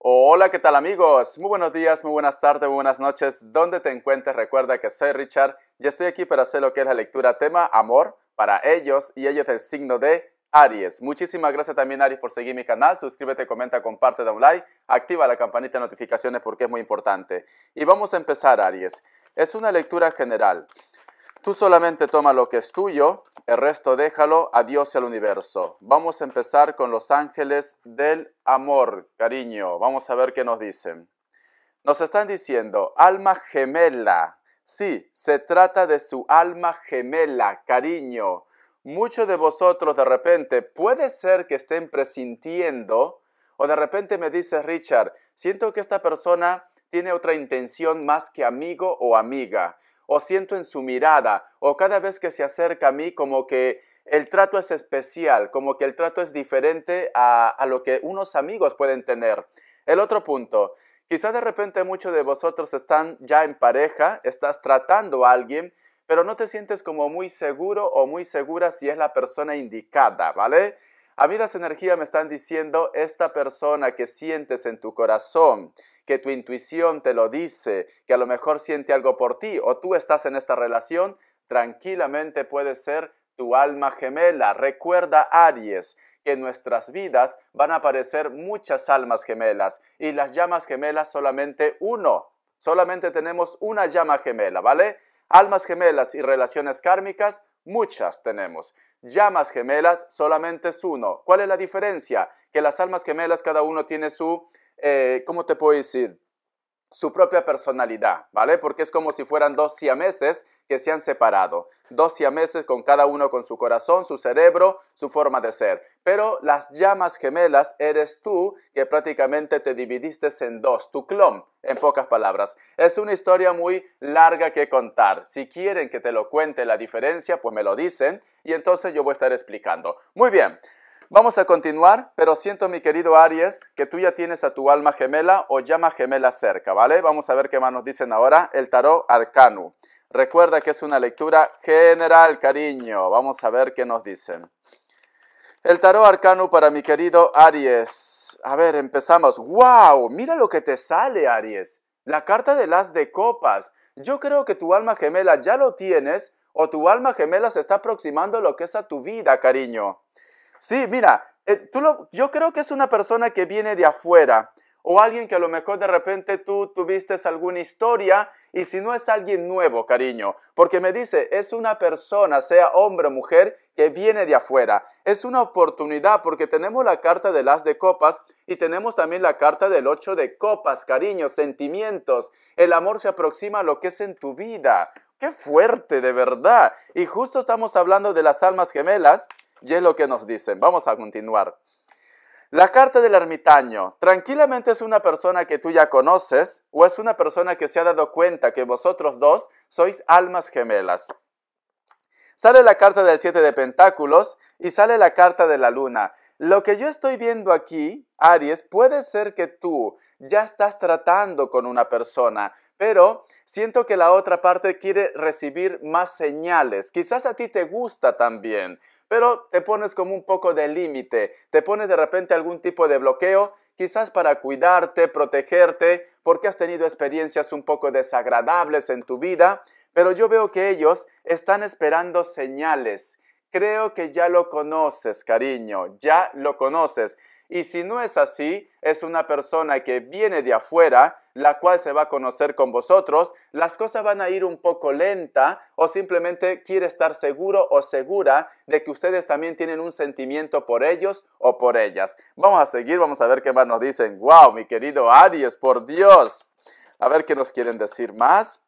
Hola, ¿qué tal amigos? Muy buenos días, muy buenas tardes, muy buenas noches. ¿Dónde te encuentres? Recuerda que soy Richard y estoy aquí para hacer lo que es la lectura tema amor para ellos y ellas del signo de Aries. Muchísimas gracias también Aries por seguir mi canal. Suscríbete, comenta, comparte, da un like, activa la campanita de notificaciones porque es muy importante. Y vamos a empezar Aries. Es una lectura general. Tú solamente toma lo que es tuyo, el resto déjalo a Dios y al universo. Vamos a empezar con los ángeles del amor, cariño. Vamos a ver qué nos dicen. Nos están diciendo, alma gemela. Sí, se trata de su alma gemela, cariño. Muchos de vosotros de repente puede ser que estén presintiendo o de repente me dice Richard, siento que esta persona tiene otra intención más que amigo o amiga. O siento en su mirada, o cada vez que se acerca a mí como que el trato es especial, como que el trato es diferente a lo que unos amigos pueden tener. El otro punto, quizá de repente muchos de vosotros están ya en pareja, estás tratando a alguien, pero no te sientes como muy seguro o muy segura si es la persona indicada, ¿vale? A mí las energías me están diciendo, esta persona que sientes en tu corazón, que tu intuición te lo dice, que a lo mejor siente algo por ti o tú estás en esta relación, tranquilamente puede ser tu alma gemela. Recuerda, Aries, que en nuestras vidas van a aparecer muchas almas gemelas y las llamas gemelas solamente uno. Solamente tenemos una llama gemela, ¿vale? Almas gemelas y relaciones kármicas, muchas tenemos. Llamas gemelas solamente es uno. ¿Cuál es la diferencia? Que las almas gemelas cada uno tiene su, ¿cómo te puedo decir? Su propia personalidad, ¿vale? Porque es como si fueran dos siameses que se han separado. Dos siameses con cada uno con su corazón, su cerebro, su forma de ser. Pero las llamas gemelas eres tú que prácticamente te dividiste en dos, tu clon, en pocas palabras. Es una historia muy larga que contar. Si quieren que te lo cuente la diferencia, pues me lo dicen y entonces yo voy a estar explicando. Muy bien. Vamos a continuar, pero siento, mi querido Aries, que tú ya tienes a tu alma gemela o llama gemela cerca, ¿vale? Vamos a ver qué más nos dicen ahora el tarot arcano. Recuerda que es una lectura general, cariño. Vamos a ver qué nos dicen. El tarot arcano para mi querido Aries. A ver, empezamos. ¡Wow! Mira lo que te sale, Aries. La carta del as de copas. Yo creo que tu alma gemela ya lo tienes o tu alma gemela se está aproximando a lo que es a tu vida, cariño. Sí, mira, yo creo que es una persona que viene de afuera o alguien que a lo mejor de repente tú tuviste alguna historia y si no es alguien nuevo, cariño, porque me dice, es una persona, sea hombre o mujer, que viene de afuera. Es una oportunidad porque tenemos la carta del as de copas y tenemos también la carta del 8 de copas, cariño, sentimientos. El amor se aproxima a lo que es en tu vida. ¡Qué fuerte, de verdad! Y justo estamos hablando de las almas gemelas. Y es lo que nos dicen. Vamos a continuar. La carta del ermitaño. Tranquilamente es una persona que tú ya conoces o es una persona que se ha dado cuenta que vosotros dos sois almas gemelas. Sale la carta del 7 de pentáculos y sale la carta de la luna. Lo que yo estoy viendo aquí, Aries, puede ser que tú ya estás tratando con una persona, pero siento que la otra parte quiere recibir más señales. Quizás a ti te gusta también, pero te pones como un poco de límite, te pones de repente algún tipo de bloqueo, quizás para cuidarte, protegerte, porque has tenido experiencias un poco desagradables en tu vida, pero yo veo que ellos están esperando señales. Creo que ya lo conoces, cariño, ya lo conoces. Y si no es así, es una persona que viene de afuera, la cual se va a conocer con vosotros, las cosas van a ir un poco lenta o simplemente quiere estar seguro o segura de que ustedes también tienen un sentimiento por ellos o por ellas. Vamos a seguir, vamos a ver qué más nos dicen. ¡Wow, mi querido Aries, por Dios! A ver qué nos quieren decir más.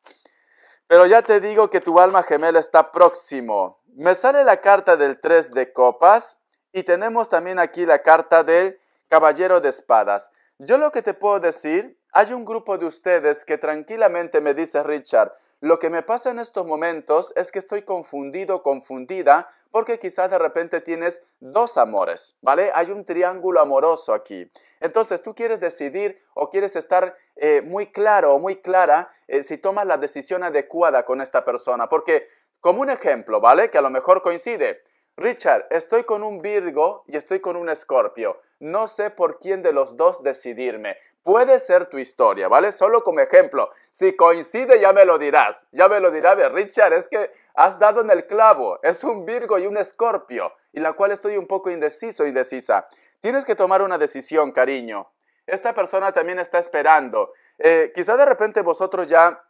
Pero ya te digo que tu alma gemela está próximo. Me sale la carta del 3 de copas y tenemos también aquí la carta del caballero de espadas. Yo lo que te puedo decir, hay un grupo de ustedes que tranquilamente me dice Richard, lo que me pasa en estos momentos es que estoy confundido, confundida, porque quizás de repente tienes dos amores, ¿vale? Hay un triángulo amoroso aquí. Entonces tú quieres decidir o quieres estar muy claro o muy clara si tomas la decisión adecuada con esta persona, porque como un ejemplo, ¿vale? Que a lo mejor coincide. Richard, estoy con un Virgo y estoy con un Escorpio. No sé por quién de los dos decidirme. Puede ser tu historia, ¿vale? Solo como ejemplo. Si coincide, ya me lo dirás. Ya me lo dirás, Richard, es que has dado en el clavo. Es un Virgo y un Escorpio, y la cual estoy un poco indeciso, indecisa. Tienes que tomar una decisión, cariño. Esta persona también está esperando. Quizá de repente vosotros ya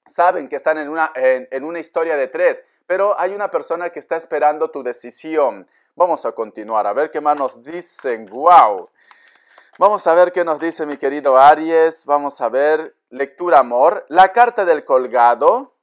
saben que están en una historia de tres, pero hay una persona que está esperando tu decisión. Vamos a continuar, a ver qué más nos dicen. ¡Wow! Vamos a ver qué nos dice mi querido Aries. Vamos a ver, lectura amor, la carta del colgado,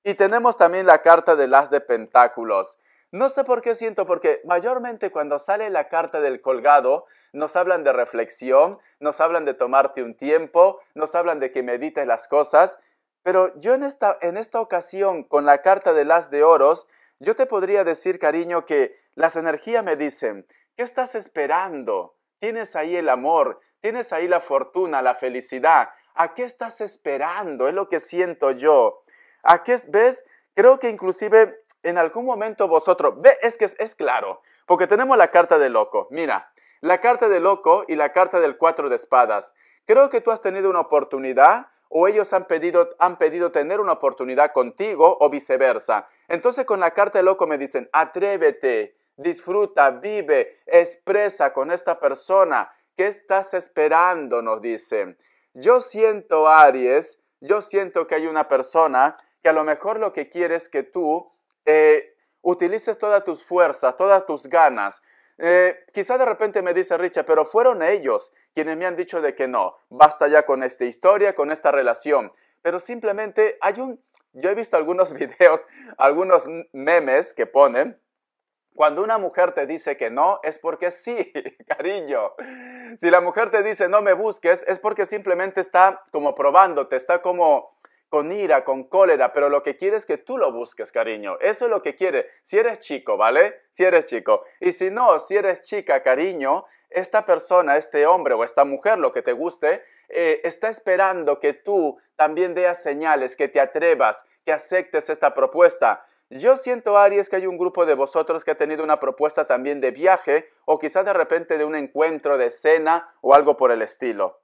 y tenemos también la carta del as de pentáculos. No sé por qué siento, porque mayormente cuando sale la carta del colgado, nos hablan de reflexión, nos hablan de tomarte un tiempo, nos hablan de que medites las cosas. Pero yo en esta ocasión, con la carta del as de oros, yo te podría decir, cariño, que las energías me dicen, ¿qué estás esperando? Tienes ahí el amor, tienes ahí la fortuna, la felicidad. ¿A qué estás esperando? Es lo que siento yo. ¿A qué ves? Creo que inclusive en algún momento vosotros, es que es claro, porque tenemos la carta del loco. Mira, la carta del loco y la carta del 4 de espadas. Creo que tú has tenido una oportunidad, o ellos han pedido tener una oportunidad contigo, o viceversa. Entonces con la carta del loco me dicen, atrévete, disfruta, vive, expresa con esta persona. ¿Qué estás esperando? Nos dicen. Yo siento, Aries, yo siento que hay una persona que a lo mejor lo que quiere es que tú utilices todas tus fuerzas, todas tus ganas. Quizá de repente me dice Richard, pero fueron ellos quienes me han dicho de que no, basta ya con esta historia, con esta relación. Pero simplemente yo he visto algunos videos, algunos memes que ponen, cuando una mujer te dice que no, es porque sí, cariño. Si la mujer te dice no me busques, es porque simplemente está como probándote, está como con ira, con cólera, pero lo que quiere es que tú lo busques, cariño. Eso es lo que quiere. Si eres chico, ¿vale? Si eres chico. Y si no, si eres chica, cariño, esta persona, este hombre o esta mujer, lo que te guste, está esperando que tú también veas señales, que te atrevas, que aceptes esta propuesta. Yo siento, Aries, que hay un grupo de vosotros que ha tenido una propuesta también de viaje, o quizás de repente de un encuentro de cena o algo por el estilo.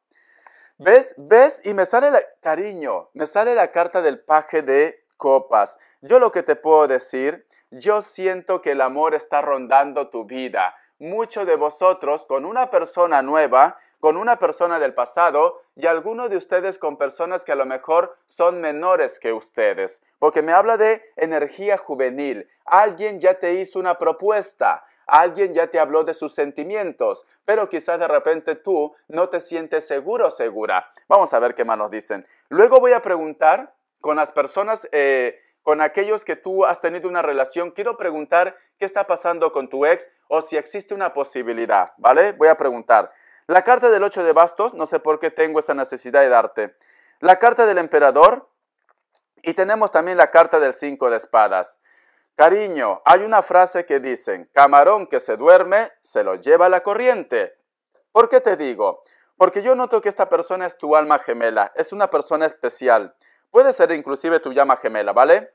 ¿Ves? Y me sale cariño, me sale la carta del paje de copas. Yo lo que te puedo decir, yo siento que el amor está rondando tu vida. Muchos de vosotros con una persona nueva, con una persona del pasado, y algunos de ustedes con personas que a lo mejor son menores que ustedes. Porque me habla de energía juvenil. Alguien ya te hizo una propuesta. Alguien ya te habló de sus sentimientos, pero quizás de repente tú no te sientes seguro o segura. Vamos a ver qué más nos dicen. Luego voy a preguntar con las personas, con aquellos que tú has tenido una relación. Quiero preguntar qué está pasando con tu ex o si existe una posibilidad, ¿vale? Voy a preguntar. La carta del 8 de bastos, no sé por qué tengo esa necesidad de darte. La carta del emperador y tenemos también la carta del 5 de espadas. Cariño, hay una frase que dicen, camarón que se duerme, se lo lleva la corriente. ¿Por qué te digo? Porque yo noto que esta persona es tu alma gemela, es una persona especial. Puede ser inclusive tu llama gemela, ¿vale?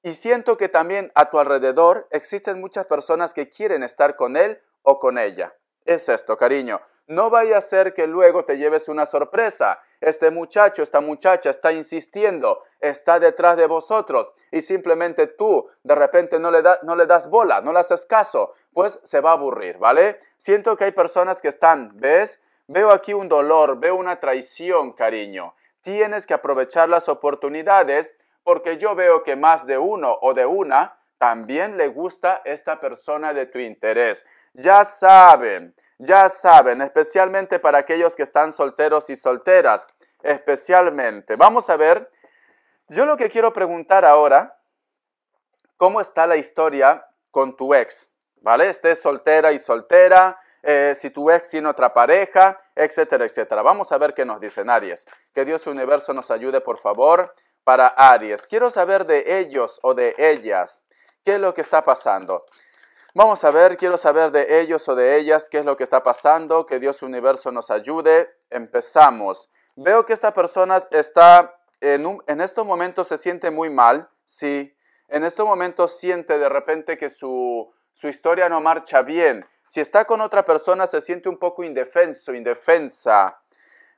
Y siento que también a tu alrededor existen muchas personas que quieren estar con él o con ella. Es esto, cariño. No vaya a ser que luego te lleves una sorpresa. Este muchacho, esta muchacha está insistiendo, está detrás de vosotros y simplemente tú de repente no le das bola, no le haces caso, pues se va a aburrir, ¿vale? Siento que hay personas que están, ¿ves? Veo aquí un dolor, veo una traición, cariño. Tienes que aprovechar las oportunidades porque yo veo que más de uno o de una también le gusta esta persona de tu interés. Ya saben, especialmente para aquellos que están solteros y solteras, especialmente. Vamos a ver, yo lo que quiero preguntar ahora, ¿cómo está la historia con tu ex? ¿Vale? Estés soltera y soltera, si tu ex tiene otra pareja, etcétera, etcétera. Vamos a ver qué nos dicen, Aries. Que Dios Universo nos ayude, por favor, para Aries. Quiero saber de ellos o de ellas, ¿qué es lo que está pasando? Vamos a ver, quiero saber de ellos o de ellas qué es lo que está pasando, que Dios Universo nos ayude. Empezamos. Veo que esta persona está, en estos momentos se siente muy mal, sí. En estos momentos siente de repente que su su historia no marcha bien. Si está con otra persona se siente un poco indefenso, indefensa.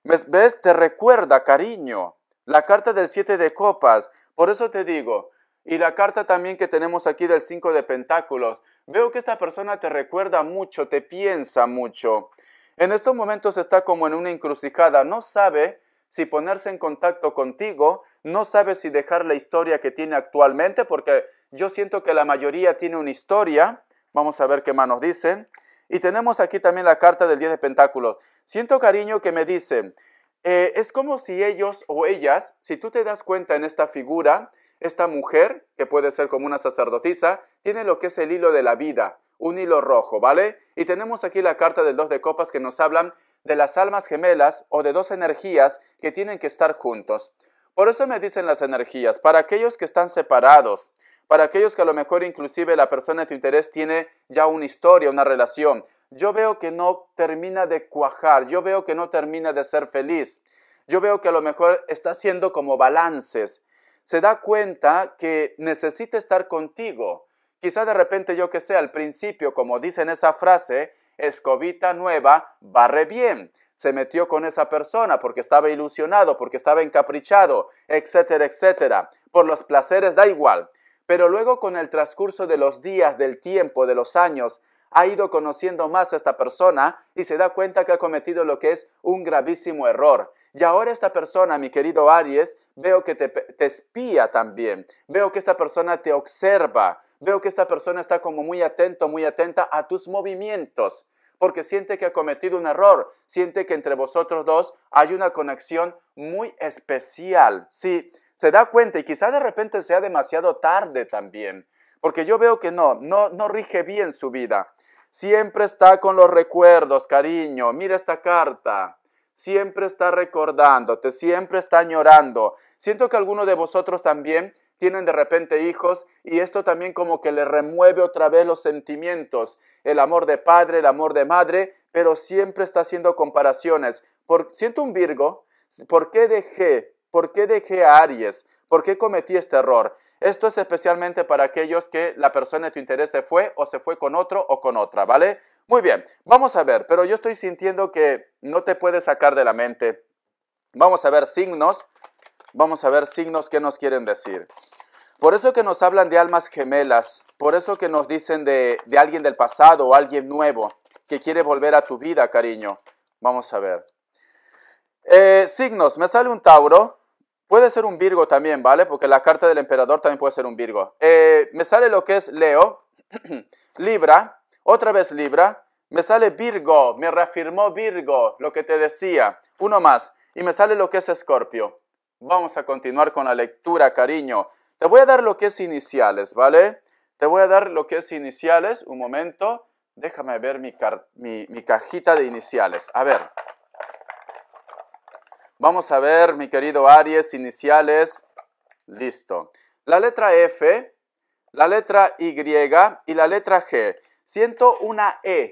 ¿Ves? Te recuerda, cariño. La carta del 7 de copas. Por eso te digo. Y la carta también que tenemos aquí del 5 de pentáculos. Veo que esta persona te recuerda mucho, te piensa mucho. En estos momentos está como en una encrucijada. No sabe si ponerse en contacto contigo. No sabe si dejar la historia que tiene actualmente. Porque yo siento que la mayoría tiene una historia. Vamos a ver qué más nos dicen. Y tenemos aquí también la carta del 10 de pentáculos. Siento, cariño, que me dicen, es como si ellos o ellas, si tú te das cuenta en esta figura, esta mujer, que puede ser como una sacerdotisa, tiene lo que es el hilo de la vida, un hilo rojo, ¿vale? Y tenemos aquí la carta del 2 de copas que nos hablan de las almas gemelas o de dos energías que tienen que estar juntos. Por eso me dicen las energías, para aquellos que están separados, para aquellos que a lo mejor inclusive la persona de tu interés tiene ya una historia, una relación, yo veo que no termina de cuajar, yo veo que no termina de ser feliz, yo veo que a lo mejor está haciendo como balances, se da cuenta que necesita estar contigo. Quizá de repente, yo que sé, al principio, como dice en esa frase, escobita nueva, barre bien. Se metió con esa persona porque estaba ilusionado, porque estaba encaprichado, etcétera, etcétera. Por los placeres da igual. Pero luego con el transcurso de los días, del tiempo, de los años, ha ido conociendo más a esta persona y se da cuenta que ha cometido lo que es un gravísimo error. Y ahora esta persona, mi querido Aries, veo que te espía también. Veo que esta persona te observa. Veo que esta persona está como muy atento, muy atenta a tus movimientos. Porque siente que ha cometido un error. Siente que entre vosotros dos hay una conexión muy especial. Sí, se da cuenta y quizá de repente sea demasiado tarde también. Porque yo veo que no rige bien su vida. Siempre está con los recuerdos, cariño. Mira esta carta. Siempre está recordándote, siempre está añorando. Siento que algunos de vosotros también tienen de repente hijos y esto también como que le remueve otra vez los sentimientos. El amor de padre, el amor de madre, pero siempre está haciendo comparaciones. Siento un Virgo. ¿Por qué dejé a Aries? ¿Por qué cometí este error? Esto es especialmente para aquellos que la persona de tu interés se fue o se fue con otro o con otra, ¿vale? Muy bien, vamos a ver, pero yo estoy sintiendo que no te puedes sacar de la mente. Vamos a ver signos que nos quieren decir. Por eso que nos hablan de almas gemelas, por eso que nos dicen de alguien del pasado o alguien nuevo que quiere volver a tu vida, cariño. Vamos a ver. Signos, me sale un Tauro. Puede ser un Virgo también, ¿vale? Porque la carta del emperador también puede ser un Virgo. Me sale lo que es Leo, Libra, otra vez Libra. Me sale Virgo, me reafirmó Virgo, lo que te decía. Uno más. Y me sale lo que es Escorpio. Vamos a continuar con la lectura, cariño. Te voy a dar lo que es iniciales, ¿vale? Te voy a dar lo que es iniciales. Un momento. Déjame ver mi cajita de iniciales. A ver. Vamos a ver, mi querido Aries, iniciales. Listo. La letra F, la letra Y y la letra G. Siento una E.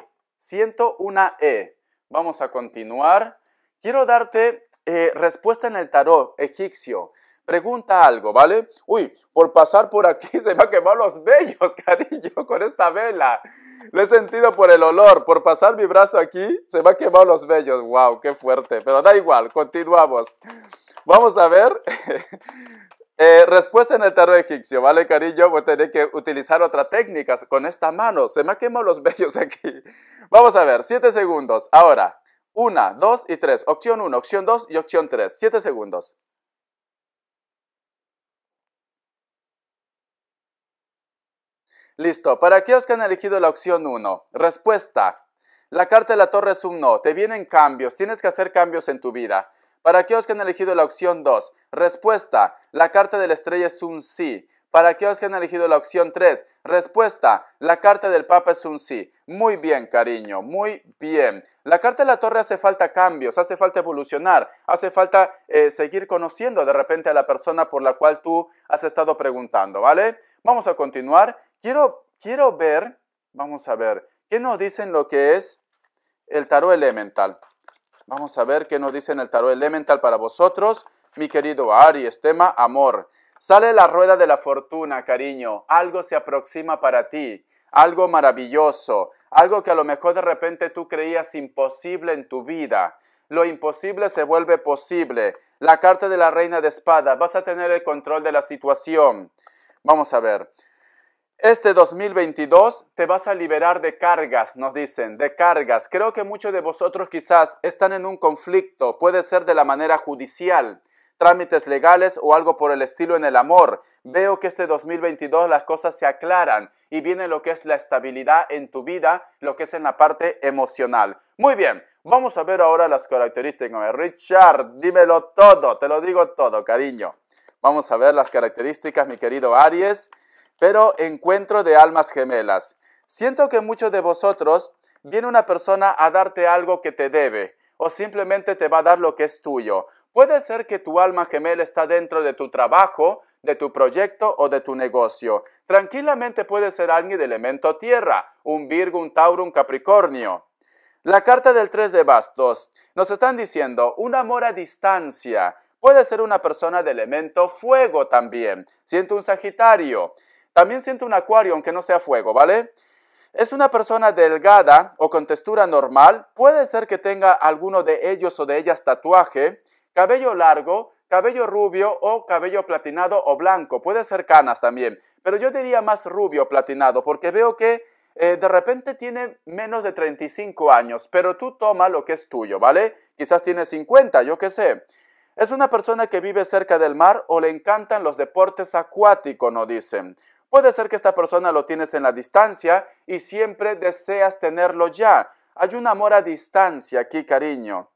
Vamos a continuar. Quiero darte respuesta en el tarot egipcio. Pregunta algo, ¿vale? Uy, por pasar por aquí se me han quemado los vellos, cariño, con esta vela. Lo he sentido por el olor. Por pasar mi brazo aquí se me han quemado los vellos. ¡Wow! ¡Qué fuerte! Pero da igual, continuamos. Vamos a ver. Respuesta en el tarot egipcio, ¿vale, cariño? Voy a tener que utilizar otra técnica con esta mano. Se me han quemado los vellos aquí. Vamos a ver, 7 segundos. Ahora, 1, 2 y 3. Opción 1, opción 2 y opción 3. 7 segundos. Listo. Para aquellos que han elegido la opción 1, respuesta. La carta de la torre es un no. Te vienen cambios. Tienes que hacer cambios en tu vida. Para aquellos que han elegido la opción 2, respuesta. La carta de la estrella es un sí. Para aquellos que han elegido la opción 3, respuesta. La carta del Papa es un sí. Muy bien, cariño. Muy bien. La carta de la torre hace falta cambios, hace falta evolucionar, hace falta seguir conociendo de repente a la persona por la cual tú has estado preguntando, ¿vale? Vamos a continuar. Quiero ver, vamos a ver, ¿qué nos dicen lo que es el tarot elemental? Vamos a ver qué nos dicen el tarot elemental para vosotros, mi querido Aries, tema amor. Sale la rueda de la fortuna, cariño. Algo se aproxima para ti. algo maravilloso, algo que a lo mejor de repente tú creías imposible en tu vida. Lo imposible se vuelve posible. La carta de la reina de espadas, vas a tener el control de la situación. Vamos a ver. Este 2022 te vas a liberar de cargas, nos dicen, de cargas. Creo que muchos de vosotros quizás están en un conflicto, puede ser de la manera judicial, trámites legales o algo por el estilo en el amor. Veo que este 2022 las cosas se aclaran y viene lo que es la estabilidad en tu vida, lo que es en la parte emocional. Muy bien, vamos a ver ahora las características. Richard, dímelo todo, te lo digo todo, cariño. Vamos a ver las características, mi querido Aries. Pero encuentro de almas gemelas. Siento que muchos de vosotros viene una persona a darte algo que te debe o simplemente te va a dar lo que es tuyo. Puede ser que tu alma gemela está dentro de tu trabajo, de tu proyecto o de tu negocio. Tranquilamente puede ser alguien de elemento tierra, un Virgo, un Tauro, un Capricornio. La carta del 3 de bastos. Nos están diciendo un amor a distancia. Puede ser una persona de elemento fuego también. Siento un Sagitario. También siento un Acuario, aunque no sea fuego, ¿vale? Es una persona delgada o con textura normal. Puede ser que tenga alguno de ellos o de ellas tatuaje, cabello largo, cabello rubio o cabello platinado o blanco. Puede ser canas también, pero yo diría más rubio platinado porque veo que de repente tiene menos de 35 años, pero tú toma lo que es tuyo, ¿vale? Quizás tiene 50, yo qué sé. Es una persona que vive cerca del mar o le encantan los deportes acuáticos, nos dicen. Puede ser que esta persona lo tienes en la distancia y siempre deseas tenerlo ya. Hay un amor a distancia aquí, cariño.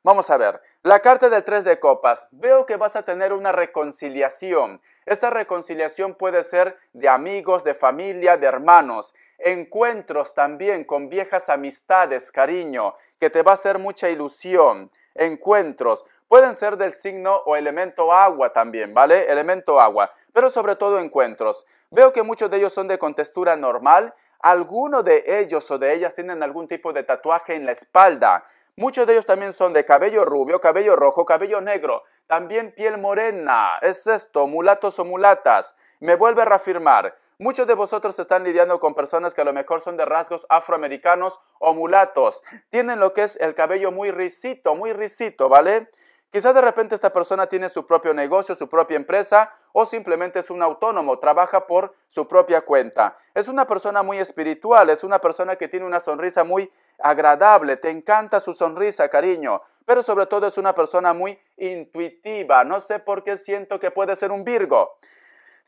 Vamos a ver, la carta del 3 de copas. Veo que vas a tener una reconciliación. Esta reconciliación puede ser de amigos, de familia, de hermanos. Encuentros también con viejas amistades, cariño, que te va a hacer mucha ilusión. Encuentros pueden ser del signo o elemento agua también, ¿vale? Elemento agua, pero sobre todo encuentros. Veo que muchos de ellos son de contextura normal. Algunos de ellos o de ellas tienen algún tipo de tatuaje en la espalda. Muchos de ellos también son de cabello rubio, cabello rojo, cabello negro, también piel morena. Es esto, mulatos o mulatas. Me vuelve a reafirmar. Muchos de vosotros están lidiando con personas que a lo mejor son de rasgos afroamericanos o mulatos. Tienen lo que es el cabello muy risito, ¿vale? Quizás de repente esta persona tiene su propio negocio, su propia empresa o simplemente es un autónomo, trabaja por su propia cuenta. Es una persona muy espiritual, es una persona que tiene una sonrisa muy agradable, te encanta su sonrisa, cariño, pero sobre todo es una persona muy intuitiva. No sé por qué siento que puede ser un Virgo.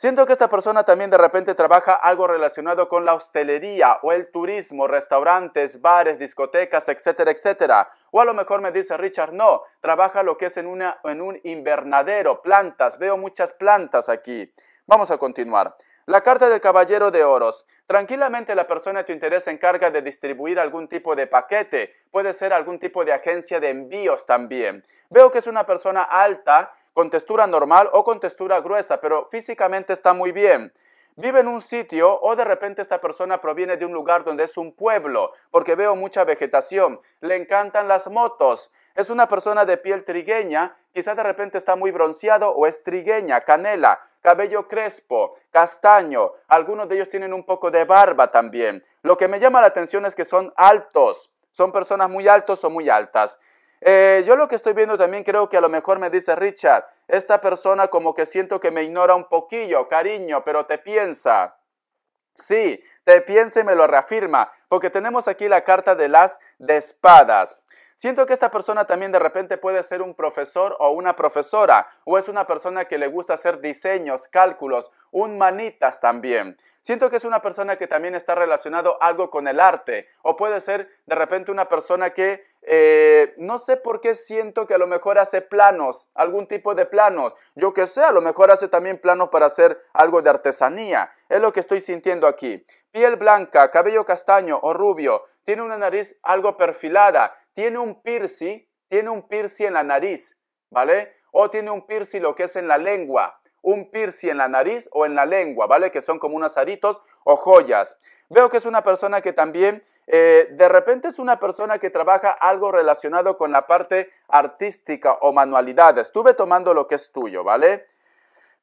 Siento que esta persona también de repente trabaja algo relacionado con la hostelería o el turismo, restaurantes, bares, discotecas, etcétera, etcétera. O a lo mejor me dice Richard, no, trabaja lo que es en un invernadero, plantas, veo muchas plantas aquí. Vamos a continuar. La carta del caballero de oros. Tranquilamente la persona de tu interés se encarga de distribuir algún tipo de paquete. Puede ser algún tipo de agencia de envíos también. Veo que es una persona alta, con textura normal o con textura gruesa, pero físicamente está muy bien. Vive en un sitio o de repente esta persona proviene de un lugar donde es un pueblo, porque veo mucha vegetación. Le encantan las motos. Es una persona de piel trigueña, quizás de repente está muy bronceado o es trigueña, canela, cabello crespo, castaño. Algunos de ellos tienen un poco de barba también. Lo que me llama la atención es que son altos. Son personas muy altos o muy altas. Yo lo que estoy viendo también creo que a lo mejor me dice Richard, esta persona como que siento que me ignora un poquillo, cariño, pero te piensa. Sí, te piensa y me lo reafirma, porque tenemos aquí la carta de las de espadas. Siento que esta persona también de repente puede ser un profesor o una profesora, o es una persona que le gusta hacer diseños, cálculos, un manitas también. Siento que es una persona que también está relacionado algo con el arte, o puede ser de repente una persona que no sé por qué siento que a lo mejor hace planos, algún tipo de planos. Yo que sé, a lo mejor hace también planos para hacer algo de artesanía. Es lo que estoy sintiendo aquí. Piel blanca, cabello castaño o rubio, tiene una nariz algo perfilada, tiene un piercing en la nariz, ¿vale? O tiene un piercing lo que es en la lengua. Un piercing en la nariz o en la lengua, ¿vale? Que son como unos aritos o joyas. Veo que es una persona que también, de repente es una persona que trabaja algo relacionado con la parte artística o manualidades. Estuve tomando lo que es tuyo, ¿vale?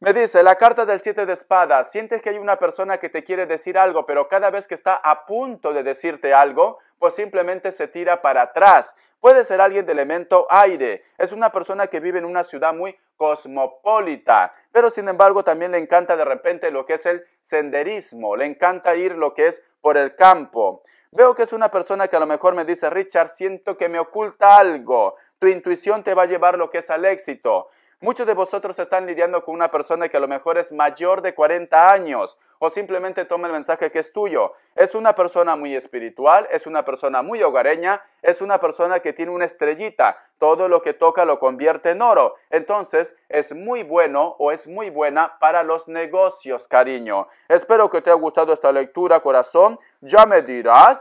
Me dice, la carta del 7 de espadas, sientes que hay una persona que te quiere decir algo, pero cada vez que está a punto de decirte algo, pues simplemente se tira para atrás. Puede ser alguien del elemento aire, es una persona que vive en una ciudad muy cosmopolita, pero sin embargo también le encanta de repente lo que es el senderismo, le encanta ir lo que es por el campo. Veo que es una persona que a lo mejor me dice, Richard, siento que me oculta algo, tu intuición te va a llevar lo que es al éxito. Muchos de vosotros están lidiando con una persona que a lo mejor es mayor de 40 años o simplemente toma el mensaje que es tuyo. Es una persona muy espiritual, es una persona muy hogareña, es una persona que tiene una estrellita. Todo lo que toca lo convierte en oro. Entonces es muy bueno o es muy buena para los negocios, cariño. Espero que te haya gustado esta lectura, corazón. Ya me dirás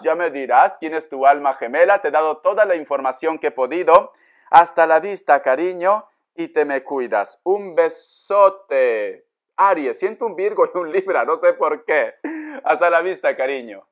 quién es tu alma gemela. Te he dado toda la información que he podido. Hasta la vista, cariño. Y te me cuidas. Un besote. Aries, siento un Virgo y un Libra, no sé por qué. Hasta la vista, cariño.